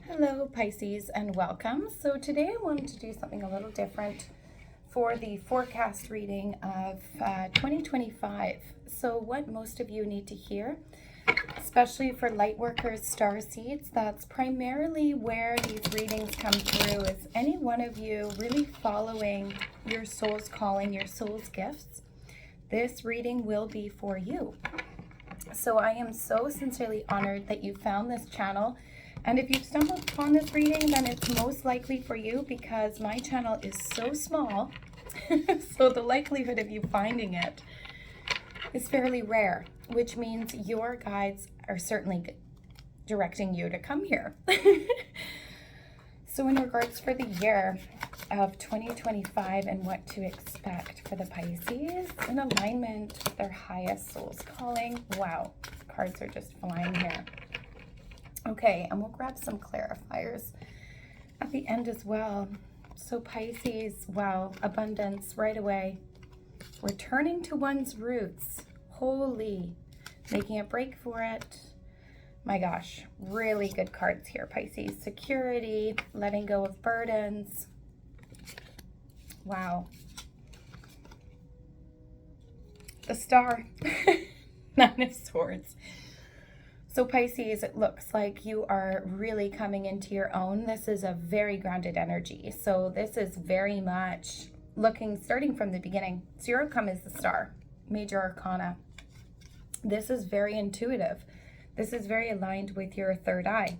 Hello Pisces and welcome. So today I wanted to do something a little different for the forecast reading of 2025. So what most of you need to hear, especially for light workers, starseeds, that's primarily where these readings come through, is any one of you really following your soul's calling, your soul's gifts. This reading will be for you. So I am so sincerely honored that you found this channel. And if you've stumbled upon this reading, then it's most likely for you because my channel is so small. So the likelihood of you finding it is fairly rare, which means your guides are certainly directing you to come here. So in regards for the year of 2025 and what to expect for the Pisces in alignment with their highest soul's calling. Wow, cards are just flying here. Okay, and we'll grab some clarifiers at the end as well. So Pisces, wow, abundance right away. Returning to one's roots. Holy, making a break for it. My gosh, really good cards here, Pisces. Security, letting go of burdens. Wow. The Star, Nine of Swords. So Pisces, it looks like you are really coming into your own. This is a very grounded energy. So this is very much starting from the beginning. So your outcome is the Star, Major Arcana. This is very intuitive. This is very aligned with your third eye.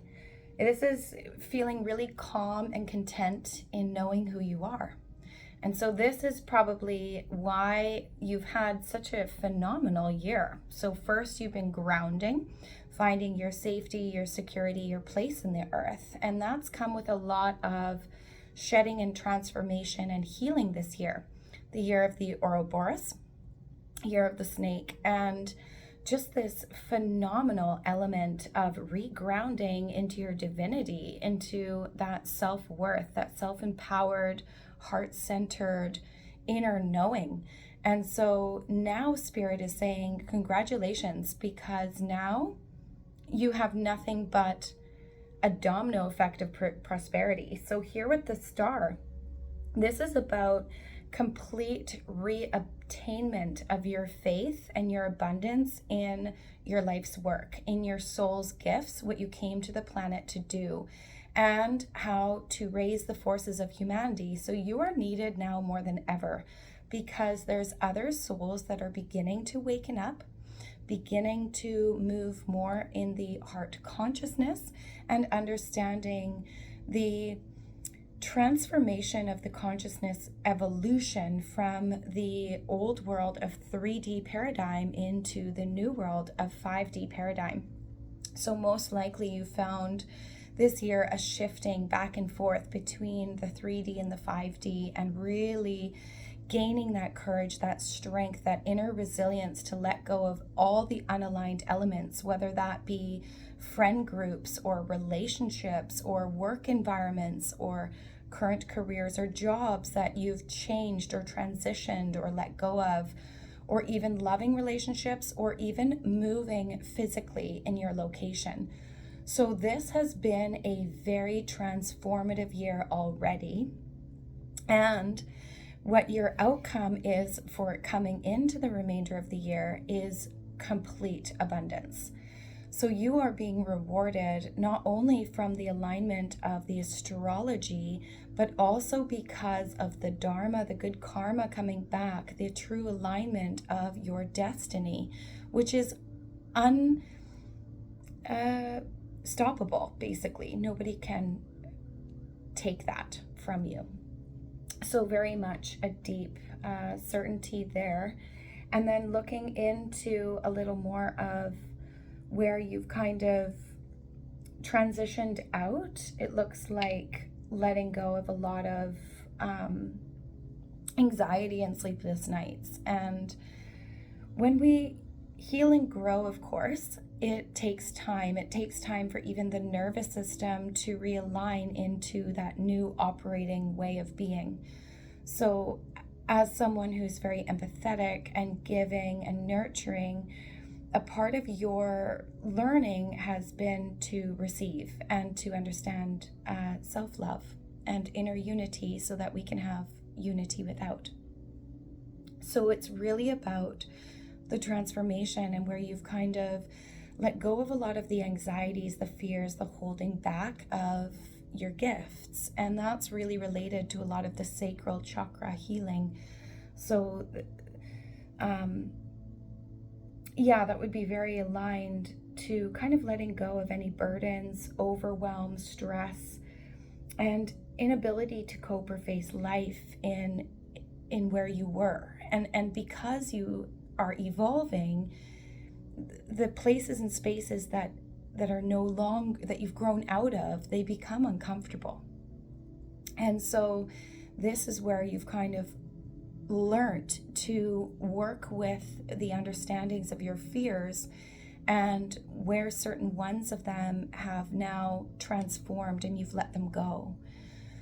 This is feeling really calm and content in knowing who you are. And so this is probably why you've had such a phenomenal year. So first you've been grounding, finding your safety, your security, your place in the earth. And that's come with a lot of shedding and transformation and healing this year. The year of the Ouroboros, year of the snake, and just this phenomenal element of regrounding into your divinity, into that self-worth, that self-empowered, heart-centered inner knowing. And so now Spirit is saying congratulations, because now you have nothing but a domino effect of prosperity. So here with the Star, this is about complete reobtainment of your faith and your abundance in your life's work, in your soul's gifts, what you came to the planet to do, and how to raise the forces of humanity. So you are needed now more than ever, because there's other souls that are beginning to waken up, beginning to move more in the heart consciousness and understanding the transformation of the consciousness evolution from the old world of 3D paradigm into the new world of 5D paradigm. So most likely you found this year a shifting back and forth between the 3D and the 5D, and really gaining that courage, that strength, that inner resilience to let go of all the unaligned elements, whether that be friend groups or relationships or work environments or current careers or jobs that you've changed or transitioned or let go of, or even loving relationships, or even moving physically in your location. So this has been a very transformative year already. And what your outcome is for coming into the remainder of the year is complete abundance. So you are being rewarded not only from the alignment of the astrology, but also because of the Dharma, the good karma coming back, the true alignment of your destiny, which is unstoppable, basically. Nobody can take that from you. So very much a deep certainty there. And then looking into a little more of where you've kind of transitioned out, it looks like letting go of a lot of anxiety and sleepless nights. And when we heal and grow, of course, it takes time. It takes time for even the nervous system to realign into that new operating way of being. So as someone who's very empathetic and giving and nurturing, a part of your learning has been to receive and to understand self-love and inner unity so that we can have unity without. So it's really about the transformation and where you've kind of let go of a lot of the anxieties, the fears, the holding back of your gifts. And that's really related to a lot of the sacral chakra healing. So that would be very aligned to kind of letting go of any burdens, overwhelm, stress, and inability to cope or face life in where you were. And because you are evolving, the places and spaces that are no longer, that you've grown out of, they become uncomfortable. And so this is where you've kind of learned to work with the understandings of your fears, and where certain ones of them have now transformed and you've let them go.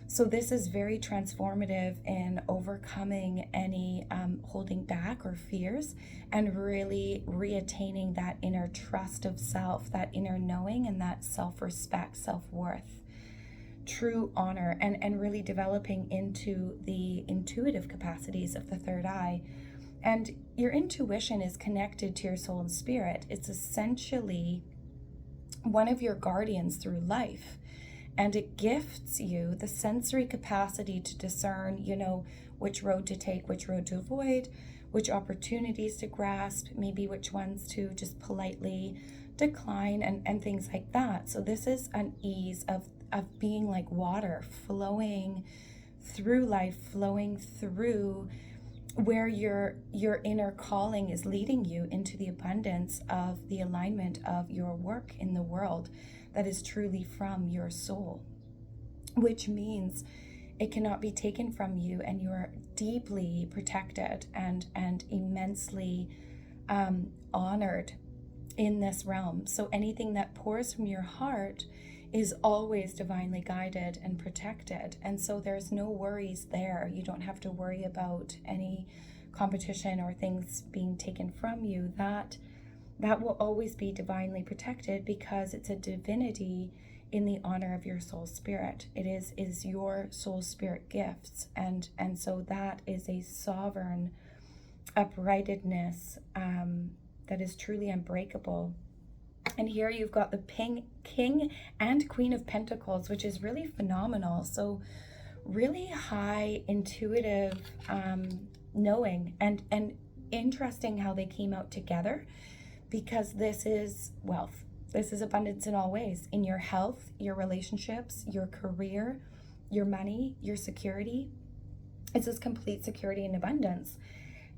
So this is very transformative in overcoming any holding back or fears, and really reattaining that inner trust of self, that inner knowing, and that self-respect, self-worth, true honor, and really developing into the intuitive capacities of the third eye. And your intuition is connected to your soul and spirit. It's essentially one of your guardians through life. And it gifts you the sensory capacity to discern, which road to take, which road to avoid, which opportunities to grasp, maybe which ones to just politely decline, and things like that. So this is an ease of being like water, flowing through life, flowing through where your inner calling is leading you into the abundance of the alignment of your work in the world that is truly from your soul, which means it cannot be taken from you, and you are deeply protected and immensely honored in this realm. So anything that pours from your heart is always divinely guided and protected. And so there's no worries there. You don't have to worry about any competition or things being taken from you. That will always be divinely protected, because it's a divinity in the honor of your soul spirit. It is your soul spirit gifts. And so that is a sovereign uprightedness that is truly unbreakable. And here you've got the King and Queen of Pentacles, which is really phenomenal. So really high intuitive knowing, and interesting how they came out together, because this is wealth. This is abundance in all ways, in your health, your relationships, your career, your money, your security. It's this complete security and abundance.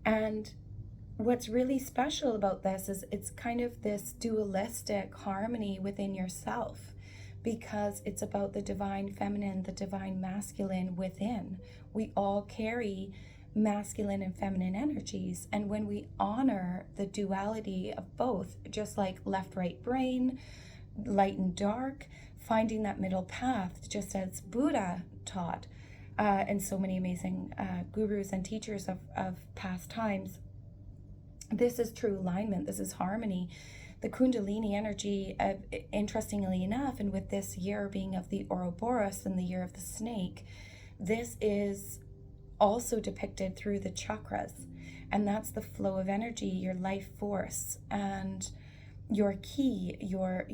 And what's really special about this is it's kind of this dualistic harmony within yourself, because it's about the divine feminine, the divine masculine within. We all carry masculine and feminine energies, and when we honor the duality of both, just like left, right brain, light and dark, finding that middle path, just as Buddha taught, and so many amazing gurus and teachers of past times, this is true alignment. This is harmony. The Kundalini energy, interestingly enough, and with this year being of the Ouroboros and the year of the snake, this is also depicted through the chakras. And that's the flow of energy, your life force, and your ki, your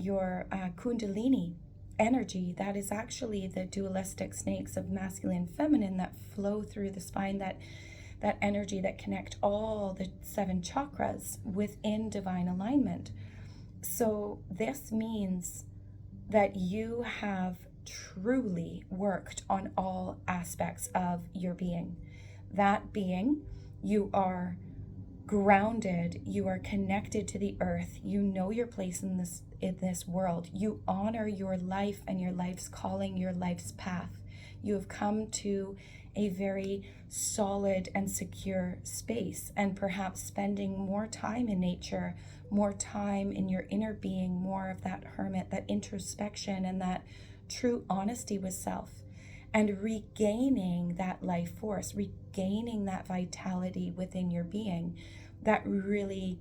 Kundalini energy. That is actually the dualistic snakes of masculine and feminine that flow through the spine, that energy that connect all the 7 chakras within divine alignment. So this means that you have truly worked on all aspects of your being. That being, you are grounded, you are connected to the earth, you know your place in this world, you honor your life and your life's calling, your life's path. You have come to a very solid and secure space, and perhaps spending more time in nature, more time in your inner being, more of that hermit, that introspection, and that true honesty with self, and regaining that life force, regaining that vitality within your being that really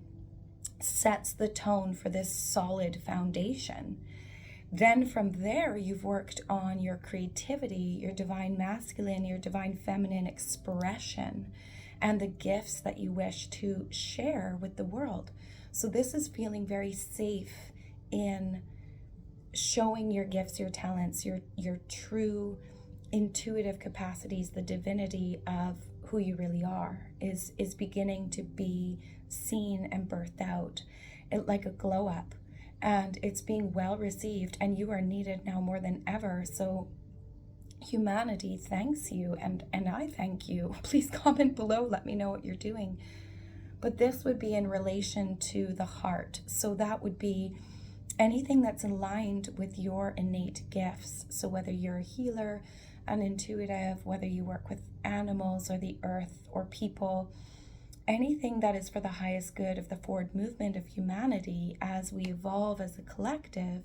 sets the tone for this solid foundation. Then from there, you've worked on your creativity, your divine masculine, your divine feminine expression, and the gifts that you wish to share with the world. So this is feeling very safe in showing your gifts, your talents, your true intuitive capacities. The divinity of who you really are is beginning to be seen and birthed out, like a glow up. And it's being well received, and you are needed now more than ever. So humanity thanks you, and I thank you. Please comment below, let me know what you're doing. But this would be in relation to the heart. So that would be anything that's aligned with your innate gifts. So whether you're a healer, an intuitive, whether you work with animals or the earth or people, anything that is for the highest good of the forward movement of humanity as we evolve as a collective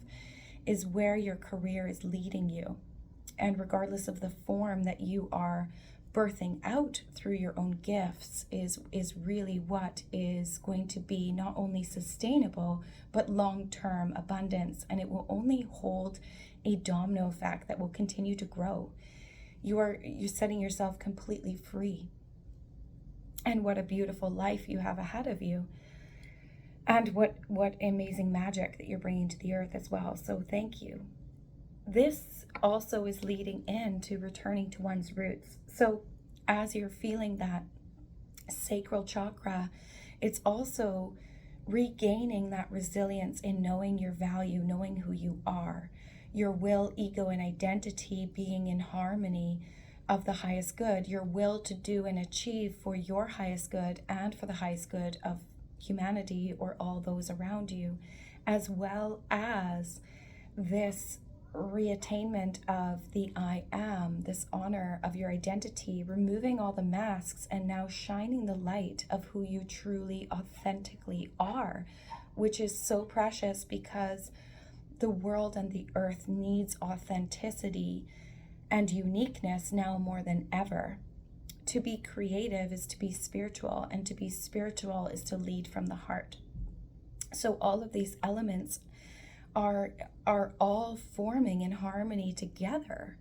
is where your career is leading you. And regardless of the form that you are birthing out through your own gifts is really what is going to be not only sustainable, but long-term abundance. And it will only hold a domino effect that will continue to grow. You're setting yourself completely free. And what a beautiful life you have ahead of you. And what amazing magic that you're bringing to the earth as well. So thank you. This also is leading into returning to one's roots. So as you're feeling that sacral chakra, it's also regaining that resilience in knowing your value, knowing who you are, your will, ego, and identity being in harmony of the highest good, your will to do and achieve for your highest good and for the highest good of humanity or all those around you, as well as this reattainment of the I am, this honor of your identity, removing all the masks and now shining the light of who you truly authentically are, which is so precious because the world and the earth needs authenticity and uniqueness now more than ever. To be creative is to be spiritual, and to be spiritual is to lead from the heart. So all of these elements are all forming in harmony together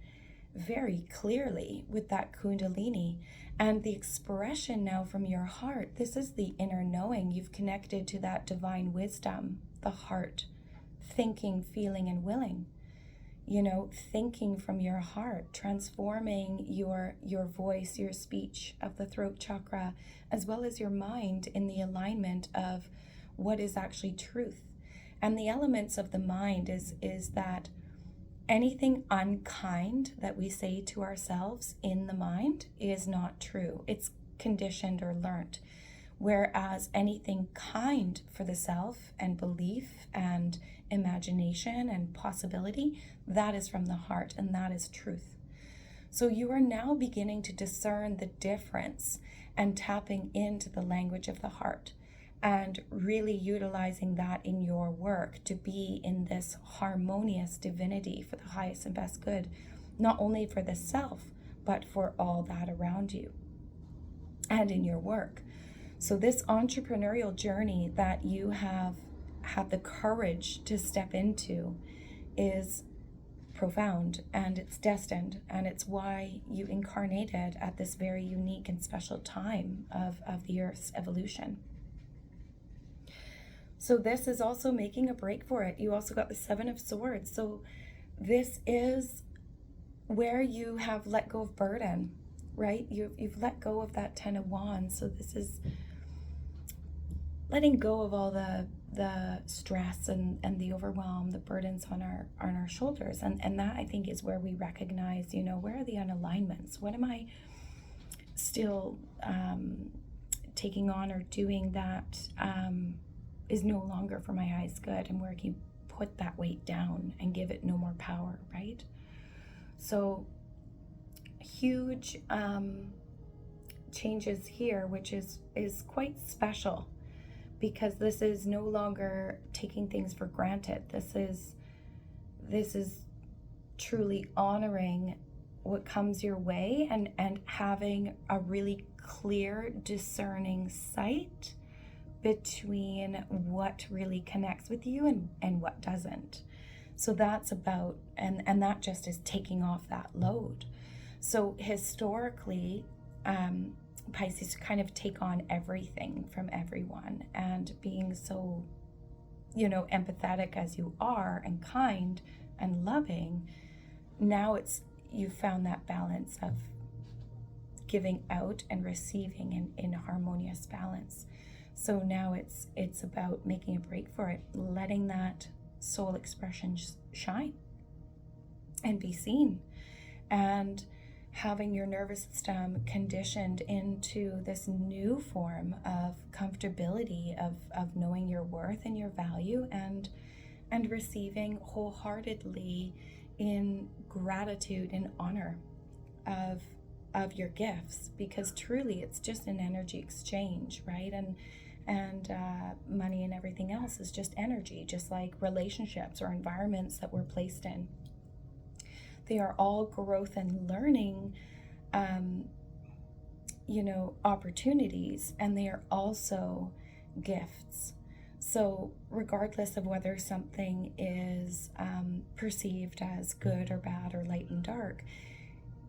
very clearly with that kundalini. And the expression now from your heart, this is the inner knowing. You've connected to that divine wisdom, the heart, thinking, feeling, and willing. Thinking from your heart, transforming your voice, your speech of the throat chakra, as well as your mind in the alignment of what is actually truth. And the elements of the mind is that anything unkind that we say to ourselves in the mind is not true. It's conditioned or learnt. Whereas anything kind for the self and belief and imagination and possibility, that is from the heart, and that is truth. So you are now beginning to discern the difference and tapping into the language of the heart and really utilizing that in your work to be in this harmonious divinity for the highest and best good, not only for the self, but for all that around you and in your work. So this entrepreneurial journey that you have had the courage to step into is profound, and it's destined, and it's why you incarnated at this very unique and special time of the Earth's evolution. So this is also making a break for it. You also got the Seven of Swords. So this is where you have let go of burden, right? You've let go of that Ten of Wands. So this is letting go of all the stress and the overwhelm, the burdens on our shoulders. And that, I think, is where we recognize, where are the unalignments? What am I still taking on or doing that is no longer for my highest good? And where can you put that weight down and give it no more power, right? So huge changes here, which is quite special, because this is no longer taking things for granted. This is truly honoring what comes your way and having a really clear, discerning sight between what really connects with you and what doesn't. So that's about, and that just is taking off that load. So historically, Pisces kind of take on everything from everyone, and being so, empathetic as you are, and kind and loving, now you've found that balance of giving out and receiving in harmonious balance. So now it's about making a break for it, letting that soul expression shine and be seen, and having your nervous system conditioned into this new form of comfortability, of knowing your worth and your value, and receiving wholeheartedly in gratitude and honor of your gifts, because truly it's just an energy exchange, right? And money and everything else is just energy, just like relationships or environments that we're placed in. They are all growth and learning, opportunities, and they are also gifts. So regardless of whether something is perceived as good or bad or light and dark,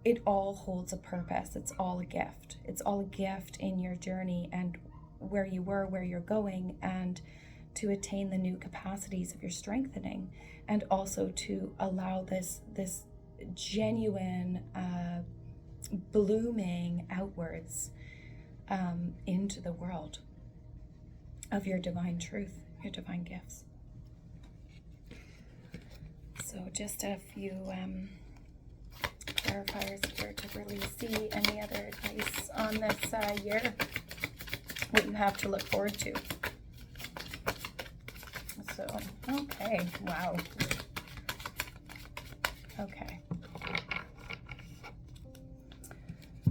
it all holds a purpose. It's all a gift. It's all a gift in your journey, and where you were, where you're going, and to attain the new capacities of your strengthening, and also to allow this genuine blooming outwards into the world of your divine truth, your divine gifts. So just a few clarifiers here to really see any other advice on this year, what you have to look forward to. So, okay, wow. Okay.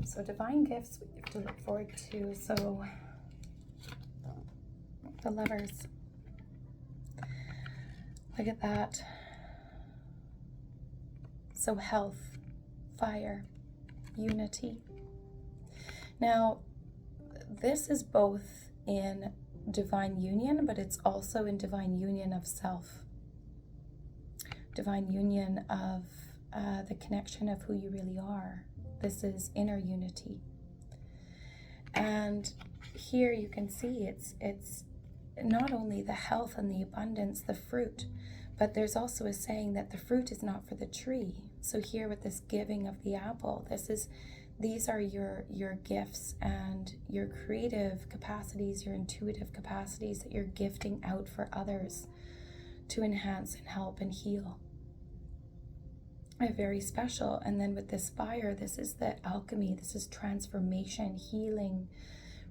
So divine gifts, what you have to look forward to. So the Lovers. Look at that. So health, fire, unity. Now, this is both in divine union, but it's also in divine union of self. Divine union of the connection of who you really are. This is inner unity. And here you can see it's not only the health and the abundance, the fruit, but there's also a saying that the fruit is not for the tree. So here with this giving of the apple, these are your gifts and your creative capacities, your intuitive capacities that you're gifting out for others to enhance and help and heal. Very special. And then with this fire, this is the alchemy, this is transformation, healing,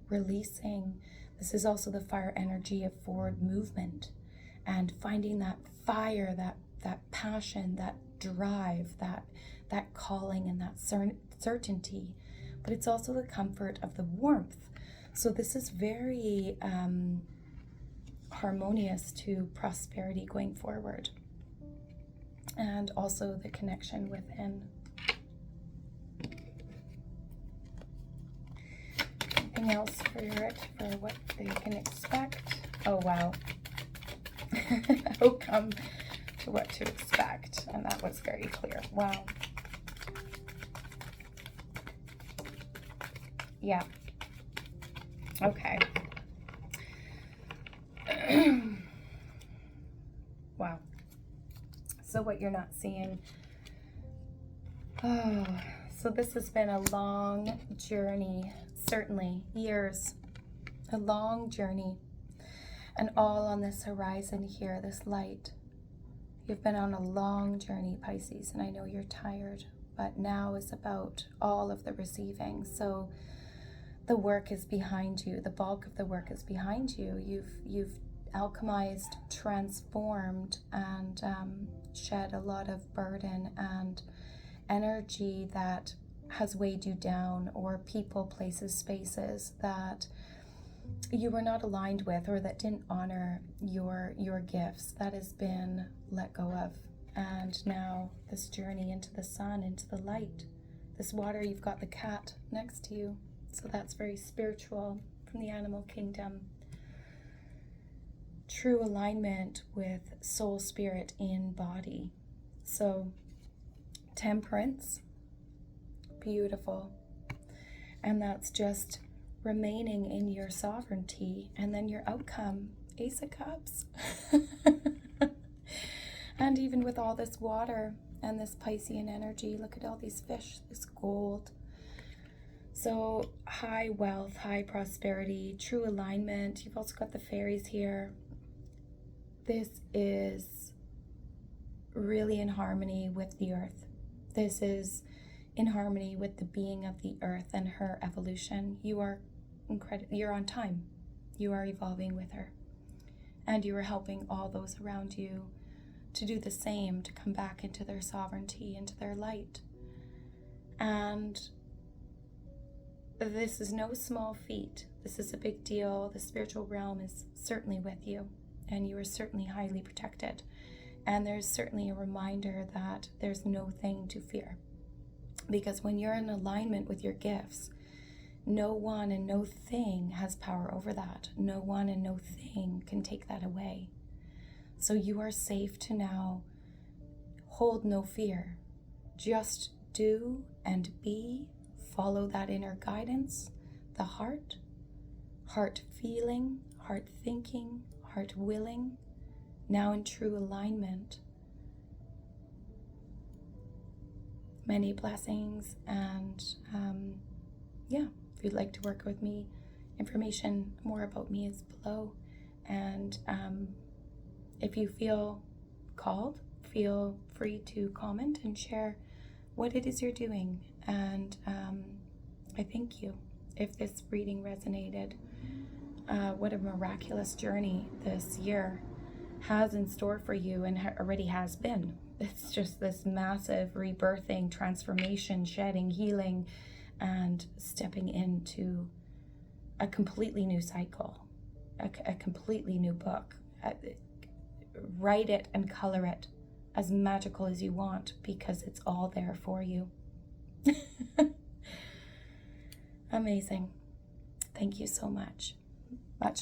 releasing. This is also the fire energy of forward movement and finding that fire, that passion, that drive, that calling, and that certainty. But it's also the comfort of the warmth. So this is very harmonious to prosperity going forward, and also the connection within. Anything else for what they can expect? Oh wow. Outcome to what to expect, and that was very clear. Wow. Yeah. Okay. Wow. So what you're not seeing. Oh, so this has been a long journey, certainly years, a long journey, and all on this horizon here, this light. You've been on a long journey, Pisces, and I know you're tired, but now is about all of the receiving. So the work is behind you. The bulk of the work is behind you. You've alchemized, transformed, and shed a lot of burden and energy that has weighed you down, or people, places, spaces that you were not aligned with, or that didn't honor your gifts. That has been let go of. And now this journey into the sun, into the light, this water, you've got the cat next to you. So that's very spiritual, from the animal kingdom. true alignment with soul, spirit, in body. So temperance, beautiful. And that's just remaining in your sovereignty. And then your outcome, Ace of Cups. And even with all this water and this Piscean energy, look at all these fish, this gold. So high wealth, high prosperity, true alignment. You've also got the fairies here. This is really in harmony with the earth. This is in harmony with the being of the earth and her evolution. You are incredible. You're on time. You are evolving with her. And you are helping all those around you to do the same, to come back into their sovereignty, into their light. And this is no small feat. This is a big deal. The spiritual realm is certainly with you, and you are certainly highly protected. And there's certainly a reminder that there's no thing to fear. Because when you're in alignment with your gifts, no one and no thing has power over that. No one and no thing can take that away. So you are safe to now hold no fear. Just do and be. Follow that inner guidance, the heart feeling, heart thinking, heart willing, now in true alignment. Many blessings, and if you'd like to work with me, information more about me is below. And if you feel called, feel free to comment and share what it is you're doing. And I thank you. If this reading resonated, what a miraculous journey this year has in store for you, and already has been. It's just this massive rebirthing, transformation, shedding, healing, and stepping into a completely new cycle, a completely new book. Write it and color it as magical as you want, because it's all there for you. Amazing. Thank you so much.